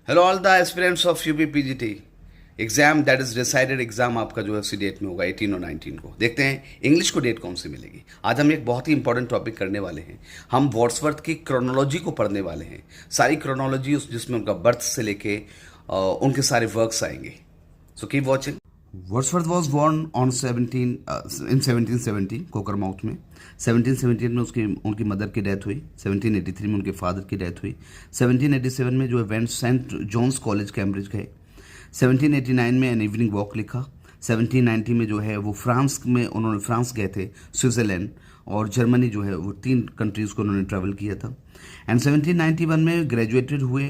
Hello all the aspirants of UP PGT exam that is decided exam आपका जो है उसी डेट में होगा 18 और 19 को। देखते हैं इंग्लिश को डेट कौन सी मिलेगी। आज हम एक बहुत ही इंपॉर्टेंट टॉपिक करने वाले हैं। हम वर्ड्सवर्थ की क्रोनोलॉजी को पढ़ने वाले हैं। सारी क्रोनोलॉजी जिसमें उनका बर्थ से लेके उनके सारे वर्क्स आएंगे। So keep watching. Wordsworth was born on 1770 Cockermouth में। 1778 में उनकी मदर की डेथ हुई। 1783 में उनके फादर की डेथ हुई। 1787 में जो है सेंट जॉन्स कॉलेज कैम्ब्रिज गए। 1789 में एन इवनिंग वॉक लिखा। 1790 में जो है वो उन्होंने फ्रांस गए थे, स्विट्जरलैंड और जर्मनी, जो है वो 3 कंट्रीज़ को उन्होंने ट्रैवल किया था। एंड 1791 में ग्रेजुएट हुए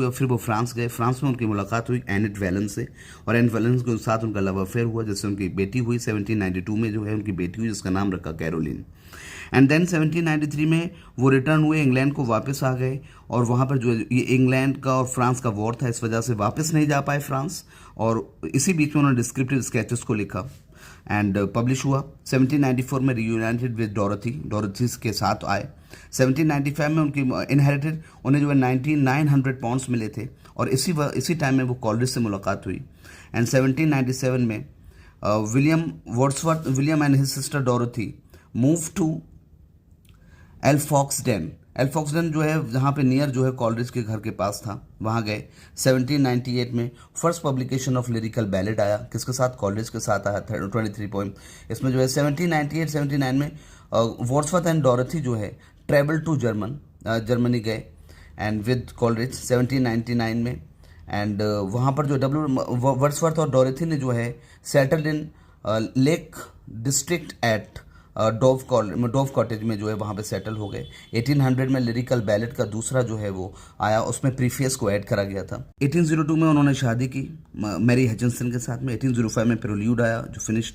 और फिर वो फ्रांस गए। फ्रांस में उनकी मुलाकात हुई एनेट वैलेंस से, और एनेट वैलेंस के साथ उनका लव अफेयर हुआ, जिससे उनकी बेटी हुई। 1792 में जो है उनकी बेटी हुई, जिसका नाम रखा कैरोलिन। एंड देन 1793 में वो रिटर्न हुए, इंग्लैंड को वापस आ गए, और वहाँ पर जो ये इंग्लैंड का और फ्रांस का वॉर था, इस वजह से वापस नहीं जा पाए फ्रांस, और इसी बीच में उन्होंने डिस्क्रिप्टिव स्केचेस को लिखा एंड पब्लिश हुआ। 1794 में रियूनाइटेड विद डोरथी के साथ आए। 1795 में उनकी इनहेरिटेड उन्हें जो है 900 पाउंड्स मिले थे, और इसी टाइम में वो कॉलरिज से मुलाकात हुई। एंड 1797 में William and his sister Dorothy move to Alfoxden जो है, जहाँ पे नियर जो है कॉलरिज के घर के पास था, वहाँ गए। 1798 में first publication of lyrical ballad आया। किसके साथ? कॉलरिज के साथ आया, 23 पोइम। इसमें जो है 1798-79 में वर्ड्सवर्थ एंड डोरथी जो है ट्रेवल टू जर्मनी गए एंड विद कॉलरिज 1799 में। एंड वहाँ पर जो वर्ड्सवर्थ और डोरथी ने जो है settled in Lake District at Dove Cottage में जो है वहाँ पे सेटल हो गए। 1800 में लिरिकल बैलेट का दूसरा जो है वो आया, उसमें प्रीफेस को ऐड करा गया था। 1802 में उन्होंने शादी की मैरी हचिंसन के साथ में। 1805 में प्रेल्यूड आया, जो फिनिश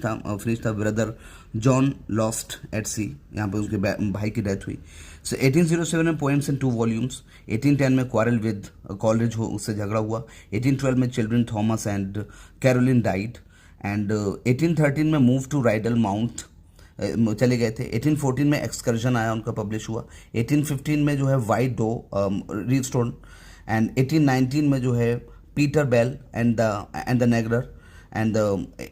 था ब्रदर जॉन लॉस्ट एट सी, यहाँ पे उसके भाई की डेथ हुई। सो 1807 में पोएम्स इन 2 वॉल्यूम्स। 1810 में क्वारल विद कॉलरिज उससे झगड़ा हुआ। 1812 में children Thomas and Caroline died. And 1813 में मूव टू राइडल माउंट चले गए थे। 1814 में एक्सकर्जन आया, उनका पब्लिश हुआ। 1815 में जो है वाइट डो रीस्टोन। एंड 1819 में जो है पीटर बेल एंड द नेगरर। And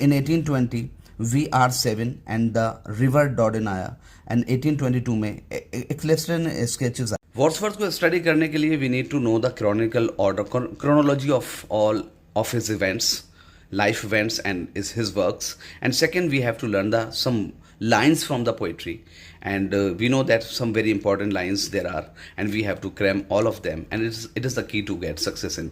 in 1820 VR7 and the river Duddon आया। एंड 1822 में एक्लेस्टन स्केचेस। वर्ड्सवर्थ को स्टडी करने के लिए we need to know the chronicle order, chronology of all of his events, life events and his works. And second, we have to learn some lines from the poetry, and we know that some very important lines there are, and we have to cram all of them, and it is the key to get success in